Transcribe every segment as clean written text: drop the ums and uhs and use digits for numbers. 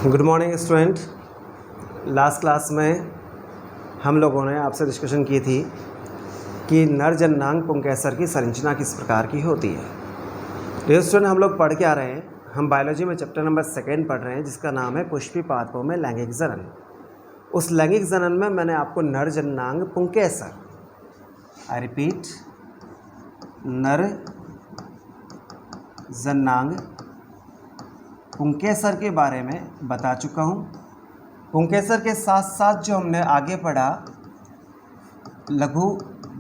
Good morning student. Last class में हम लोगों ने आपसे डिस्कशन की थी कि नर जननांग पुंकेसर की संरचना किस प्रकार की होती है। डियर स्टूडेंट, हम लोग पढ़ के आ रहे हैं, हम बायोलॉजी में चैप्टर नंबर 2 पढ़ रहे हैं जिसका नाम है पुष्पी पादपों में लैंगिक जनन। उस लैंगिक जनन में मैंने आपको नर जननांग पुंकेसर, आई रिपीट, नर जननांग पुंकेसर के बारे में बता चुका हूँ। पुंकेसर के साथ साथ जो हमने आगे पढ़ा लघु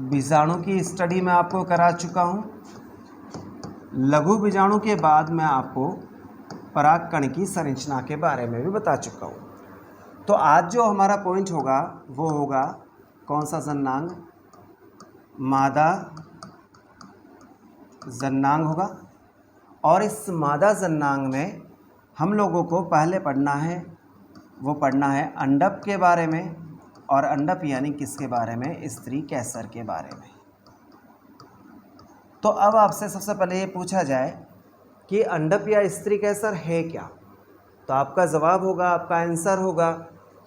बीजाणु की स्टडी में आपको करा चुका हूँ। लघु बीजाणु के बाद मैं आपको परागकण की संरचना के बारे में भी बता चुका हूँ। तो आज जो हमारा पॉइंट होगा वो होगा कौन सा जननांग? मादा जननांग होगा। और इस मादा जननांग में हम लोगों को पहले पढ़ना है, वो पढ़ना है अंडप के बारे में, और अंडप यानी किसके बारे में? स्त्री कैसर के बारे में। तो अब आपसे सबसे पहले ये पूछा जाए कि अंडप या स्त्री कैसर है क्या, तो आपका जवाब होगा, आपका आंसर होगा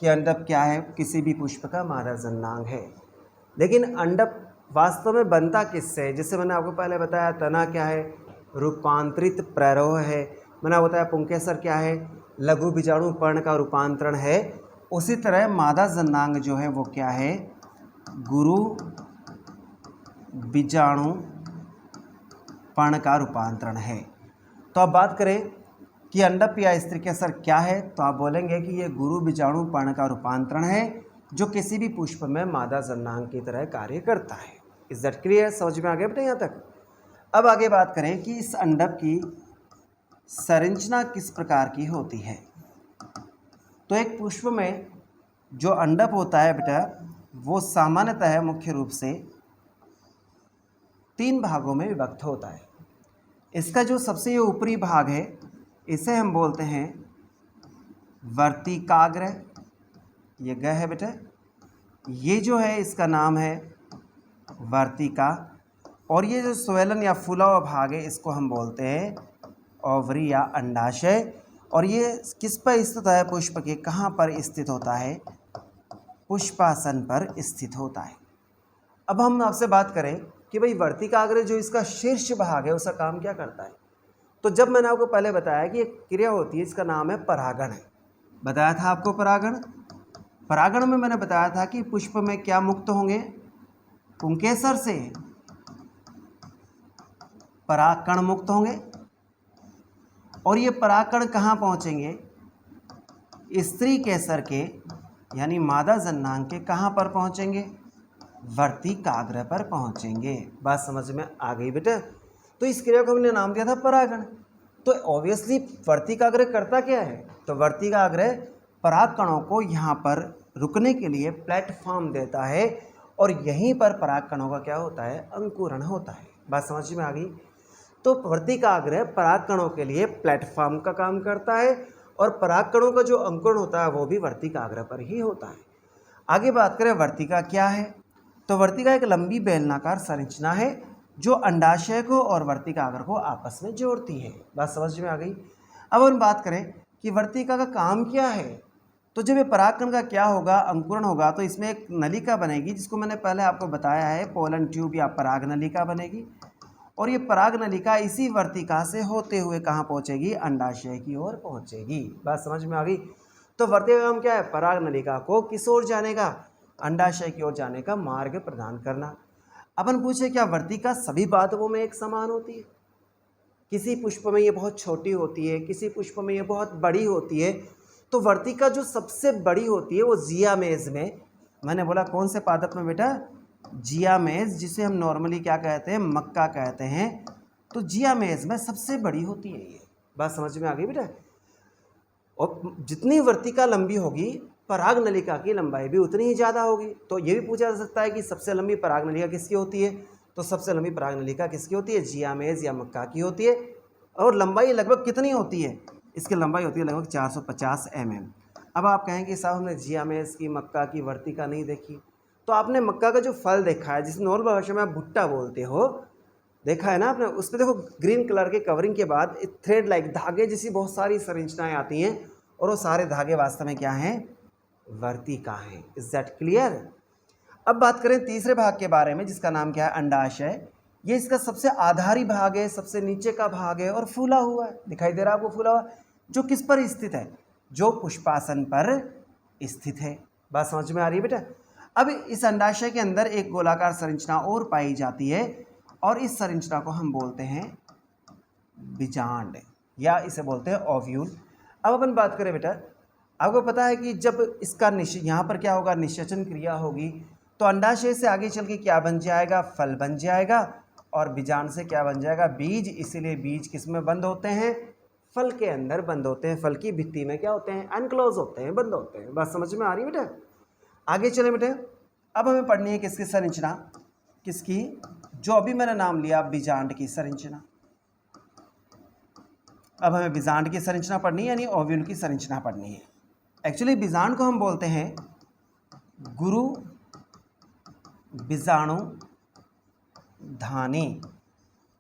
कि अंडप क्या है? किसी भी पुष्प का मादा जननांग है। लेकिन अंडप वास्तव में बनता किससे? जिससे मैंने आपको पहले बताया तना क्या है? रूपांतरित प्ररोह है। मैंने बताया पुंकेसर क्या है? लघु बीजाणु पर्ण का रूपांतरण है। उसी तरह मादा जननांग जो है वो क्या है? गुरु बीजाणु पर्ण का रूपांतरण है। तो अब बात करें कि अंडप या स्त्री कैसर क्या है, तो आप बोलेंगे कि ये गुरु बीजाणु पर्ण का रूपांतरण है जो किसी भी पुष्प में मादा जननांग की तरह कार्य करता है। Is that clear? समझ में आ गया बेटा यहाँ तक? अब आगे बात करें कि इस अंडप की संरचना किस प्रकार की होती है। तो एक पुष्प में जो अंडप होता है बेटा वो सामान्यतः मुख्य रूप से 3 भागों में विभक्त होता है। इसका जो सबसे ऊपरी भाग है इसे हम बोलते हैं वर्तिकाग्र। ये ग है बेटा, ये जो है इसका नाम है वर्तिका। और ये जो स्वेलन या फूला हुआ भाग है इसको हम बोलते हैं ओवरी या अंडाशय। और ये किस पर स्थित है? पुष्प के कहाँ पर स्थित होता है? पुष्पासन पर स्थित होता है। अब हम आपसे बात करें कि भाई वर्तिकाग्र जो इसका शीर्ष भाग है उसका काम क्या करता है। तो जब मैंने आपको पहले बताया कि एक क्रिया होती है इसका नाम है परागण है, बताया था आपको परागण। परागण में मैंने बताया था कि पुष्प में क्या मुक्त होंगे? पुंकेसर से परागकण मुक्त होंगे। और ये परागकण कहाँ पहुँचेंगे? स्त्री कैसर के यानी मादा जननांग के कहाँ पर पहुँचेंगे? वर्तिकाग्र पर पहुँचेंगे। बात समझ में आ गई बेटा? तो इस क्रिया को हमने नाम दिया था परागण। तो ऑब्वियसली वर्तिकाग्र करता क्या है? तो वर्तिकाग्र परागकणों को यहाँ पर रुकने के लिए प्लेटफॉर्म देता है और यहीं पर परागकणों का क्या होता है? अंकुरण होता है। बात समझ में आ गई? तो वर्तिकाग्र परागकणों के लिए प्लेटफॉर्म का काम करता है और परागकणों का जो अंकुरण होता है वो भी वर्तिकाग्र पर ही होता है। आगे बात करें वर्तिका क्या है, तो वर्तिका एक लंबी बेलनाकार संरचना है जो अंडाशय को और वर्तिकाग्र को आपस में जोड़ती है। बात समझ में आ गई? अब हम बात करें कि वर्तिका का काम क्या है, तो जब ये परागकण का क्या होगा? अंकुरण होगा, तो इसमें एक नलिका बनेगी जिसको मैंने पहले आपको बताया है पोलन ट्यूब या पराग नलिका बनेगी। और ये पराग नलिका इसी वर्तिका से होते हुए कहाँ पहुँचेगी? अंडाशय की ओर पहुँचेगी। बात समझ में आ गई? तो वर्तिका का काम क्या है? पराग नलिका को किस ओर जाने का? अंडाशय की ओर जाने का मार्ग प्रदान करना। अपन पूछे क्या वर्तिका सभी पादपों में एक समान होती है? किसी पुष्प में ये बहुत छोटी होती है, किसी पुष्प में ये बहुत बड़ी होती है। तो वर्तिका जो सबसे बड़ी होती है वो जियामेज में, मैंने बोला कौन से पादप में बेटा? जियामेज, जिसे हम नॉर्मली क्या कहते हैं? मक्का कहते हैं। तो जियामेज में सबसे बड़ी होती है ये। बात समझ में आ गई बेटा? और जितनी वर्तिका लंबी होगी पराग नलिका की लंबाई भी उतनी ही ज़्यादा होगी। तो ये भी पूछा जा सकता है कि सबसे लंबी पराग नलिका किसकी होती है? तो सबसे लंबी पराग नलिका किसकी होती है? जियामेज या मक्का की होती है। और लंबाई लगभग कितनी होती है? इसकी लंबाई होती है लगभग 450 mm। अब आप कहेंगे साहब हमने जियामेज की, मक्का की वर्तिका नहीं देखी। तो आपने मक्का का जो फल देखा है जिसे नॉर्मल भाषा में आप भुट्टा बोलते हो, देखा है ना आपने? उस पर देखो ग्रीन कलर के कवरिंग के बाद थ्रेड लाइक धागे जैसी बहुत सारी संरचनाएं आती हैं और वो सारे धागे वास्तव में क्या हैं, वर्तिका हैं। Is that clear? अब बात करें तीसरे भाग के बारे में, जिसका नाम क्या है, अंडाशय। ये इसका सबसे आधारी भाग है, सबसे नीचे का भाग है और फूला हुआ है, दिखाई दे रहा है आपको फूला हुआ, जो किस पर स्थित है, जो पुष्पासन पर स्थित है। बात समझ में आ रही है बेटा? अब इस अंडाशय के अंदर एक गोलाकार संरचना और पाई जाती है और इस संरचना को हम बोलते हैं बीजांड, या इसे बोलते हैं ओव्यूल। अब अपन बात करें बेटा, आपको पता है कि जब इसका यहाँ पर क्या होगा, निषेचन क्रिया होगी, तो अंडाशय से आगे चल के क्या बन जाएगा, फल बन जाएगा, और बीजांड से क्या बन जाएगा, बीज। इसीलिए बीज किस में बंद होते हैं, फल के अंदर बंद होते हैं, फल की भित्ति में क्या होते हैं, अनक्लोज होते हैं, बंद होते हैं। बात समझ में आ रही है बेटा? आगे चले बेटे, अब हमें पढ़नी है किसकी संरचना, किसकी, जो अभी मैंने नाम लिया बीजांड की संरचना। अब हमें बीजांड की संरचना पढ़नी है, यानी ओव्यूल की संरचना पढ़नी है। एक्चुअली बीजांड को हम बोलते हैं गुरु बीजाणु धानी।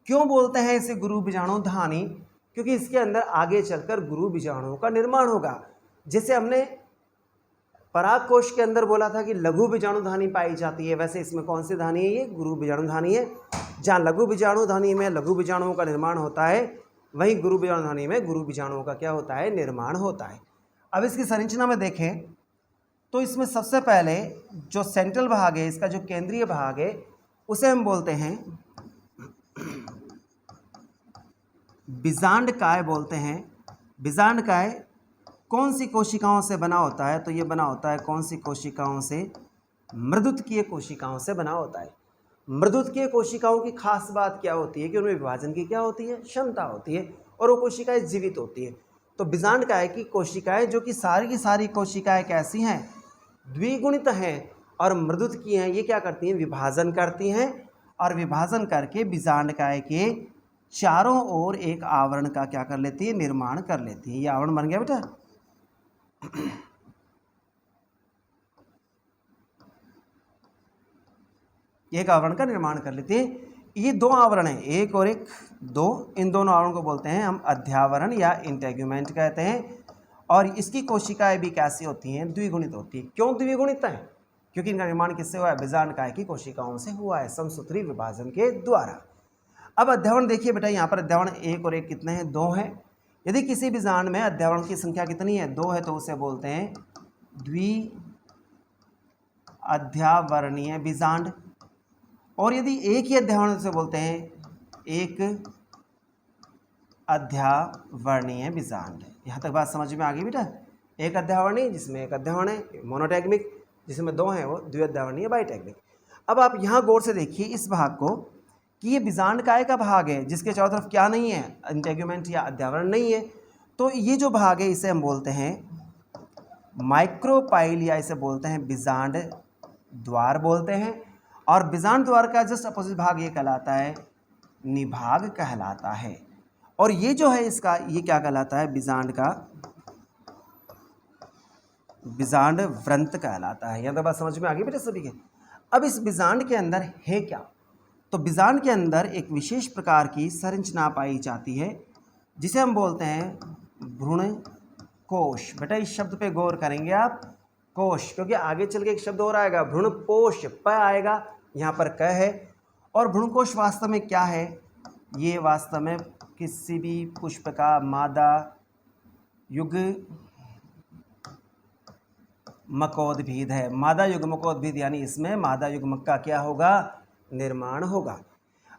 क्यों बोलते हैं इसे गुरु बीजाणु धानी? क्योंकि इसके अंदर आगे चलकर गुरु बीजाणुओं का निर्माण होगा। जैसे हमने पराग कोश के अंदर बोला था कि लघु बीजाणु धानी पाई जाती है, वैसे इसमें कौन सी धानी है, ये गुरु बीजाणु धानी है। जहाँ लघु बीजाणु धानी में लघु बीजाणुओं का निर्माण होता है, वहीं गुरु बीजाणु धानी में गुरु बीजाणुओं का क्या होता है, निर्माण होता है। अब इसकी संरचना में देखें तो इसमें सबसे पहले जो सेंट्रल भाग है, इसका जो केंद्रीय भाग है, उसे हम बोलते हैं बीजांड काय बोलते हैं। बीजांड काय कौन सी कोशिकाओं से बना होता है, तो ये बना होता है कौन सी कोशिकाओं से, मृदुतकीय कोशिकाओं से बना होता है। मृदुतकीय कोशिकाओं की खास बात क्या होती है कि उनमें विभाजन की क्या होती है, क्षमता होती है, और वो कोशिकाएं जीवित होती है। तो बीजांड काय की कोशिकाएं, जो कि सारी की सारी कोशिकाएं कैसी हैं, द्विगुणित हैं और मृदुतकीय हैं, ये क्या करती हैं, विभाजन करती हैं, और विभाजन करके बीजांड काय के चारों ओर एक आवरण का क्या कर लेती है, निर्माण कर लेती है। ये आवरण बन गया बेटा। एक आवरण का निर्माण कर लेते हैं। ये दो आवरण हैं, एक और एक, दो, इन दोनों आवरण को बोलते हैं हम अध्यावरण या इंटेग्यूमेंट कहते हैं। और इसकी कोशिकाएं भी कैसी होती हैं, द्विगुणित होती है। क्यों द्विगुणित है? क्योंकि इनका निर्माण किससे हुआ है, बीजांड काय की कोशिकाओं से हुआ है, समसूत्री विभाजन के द्वारा। अब अध्यावरण देखिए बेटा, यहाँ पर अध्यावरण एक और एक कितने हैं, दो हैं। यदि किसी बीजांड में अध्यावरण की संख्या कितनी है, दो है, तो उसे बोलते हैं द्वि अध्यावरणीय बीजांड। और यदि एक ही अध्यावरण से बोलते हैं एक अध्यावरणीय बीजांड। यहाँ तक बात समझ में आ गई बेटा? एक अध्यावरणीय जिसमें एक अध्यावरण है, मोनोटैग्मिक जिसमें दो हैं वो द्विअध्यावरणीय बाइटैग्मिक। अब आप यहाँ गौर से देखिए इस भाग को कि ये बीजांड काय का भाग है, जिसके चारों तरफ क्या नहीं है, इंटेग्यूमेंट या अध्यावरण नहीं है। तो ये जो भाग है इसे हम बोलते हैं माइक्रोपाइल, या इसे बोलते हैं बीजांड द्वार बोलते हैं। और बीजांड द्वार का जस्ट अपोजिट भाग ये कहलाता है निभाग कहलाता है। और ये जो है इसका, ये क्या कहलाता है, बीजांड का बीजांड व्रंत कहलाता है। यहाँ तक बात समझ में आ गई बेटा सभी के? अब इस बीजांड के अंदर है क्या, तो बीजांड के अंदर एक विशेष प्रकार की संरचना पाई जाती है जिसे हम बोलते हैं भ्रूण कोश। बेटा इस शब्द पे गौर करेंगे आप, कोश, क्योंकि आगे चल के एक शब्द और आएगा भ्रूण पोष, प आएगा, यहाँ पर क है। और भ्रूण कोश वास्तव में क्या है, ये वास्तव में किसी भी पुष्प का मादा युग्मकोद्भिद है। मादा युग्मकोद्भिद यानी इसमें मादा युग्मक का क्या होगा, निर्माण होगा।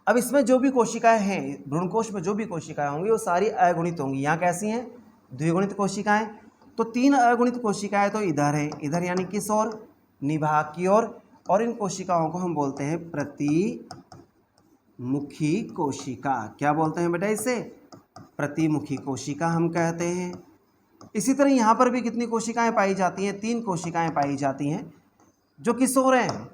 अब इसमें जो भी कोशिकाएं हैं, भ्रूणकोश में जो भी कोशिकाएं होंगी वो सारी अगुणित होंगी। यहाँ कैसी हैं, द्विगुणित कोशिकाएं। तो तीन अगुणित कोशिकाएं तो इधर है, इधर यानी किस ओर, निभाग की ओर। और इन कोशिकाओं को हम बोलते हैं प्रतिमुखी कोशिका। क्या बोलते हैं बेटा इसे, प्रतिमुखी कोशिका हम कहते हैं। इसी तरह यहाँ पर भी कितनी कोशिकाएं पाई जाती हैं, तीन कोशिकाएं पाई जाती हैं, जो किस ओर हैं,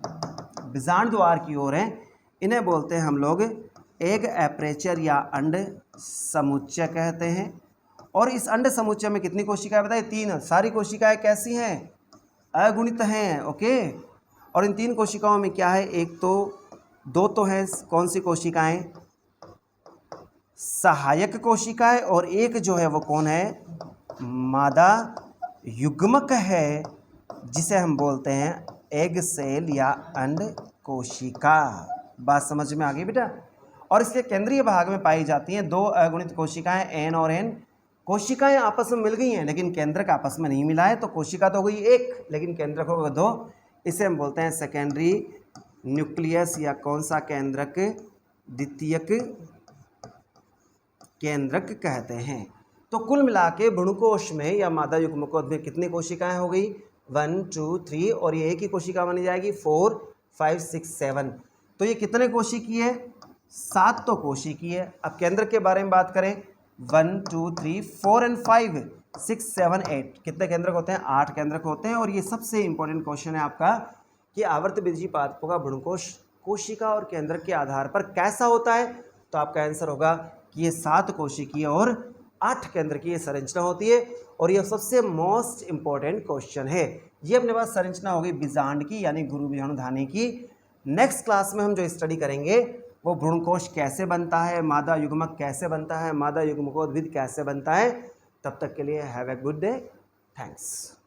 बीजांड द्वार की ओर हैं। इन्हें बोलते हैं हम लोग एग एपरेचर या अंड समुच्चय कहते हैं। और इस अंड समुच्चय में कितनी कोशिकाएं बताइए, तीन। सारी कोशिकाएं कैसी हैं, अगुणित हैं, ओके। और इन तीन कोशिकाओं में क्या है, एक तो, दो तो हैं कौन सी कोशिकाएं, सहायक कोशिकाएं, और एक जो है वो कौन है, मादा युग्मक है जिसे हम बोलते हैं एग सेल या अंड कोशिका। बात समझ में आ गई बेटा। और इसके केंद्रीय भाग में पाई जाती हैं 2 अगुणित कोशिकाएं एन और एन। कोशिकाएं आपस में मिल गई हैं लेकिन केंद्रक आपस में नहीं मिला है, तो कोशिका तो हुई एक लेकिन केंद्रक होगा 2। इसे हम बोलते हैं सेकेंडरी न्यूक्लियस या कौन सा केंद्रक, द्वितीयक केंद्रक कहते हैं। तो कुल मिला के भ्रूणकोश में या मादा युग्मकोश में कितनी कोशिकाएं हो गई, 1 2 3, और ये एक ही कोशिका बनी जाएगी 4 5 6 7। तो ये कितने कोशिकी है, 7 तो कोशिकी है। अब केंद्र के बारे में बात करें, 1 2 3 4 एंड 5 6 7 8 कितने केंद्रक होते हैं, 8 केंद्रक होते हैं। और ये सबसे इंपॉर्टेंट क्वेश्चन है आपका कि आवर्त बीजी पादपों का भ्रूणकोश कोशिका और केंद्रक के आधार पर कैसा होता है। तो आपका आंसर होगा कि ये 7 कोशिकीय और 8 केंद्र की ये संरचना होती है। और ये सबसे मोस्ट इंपॉर्टेंट क्वेश्चन है। ये अपने पास संरचना होगी बीजांड की यानी गुरु बीजाणुधानी की। नेक्स्ट क्लास में हम जो स्टडी करेंगे वो भ्रूणकोश कैसे बनता है, मादा युग्मक कैसे बनता है, मादा युग्मकोद्भिद कैसे बनता है। तब तक के लिए have a good day, thanks.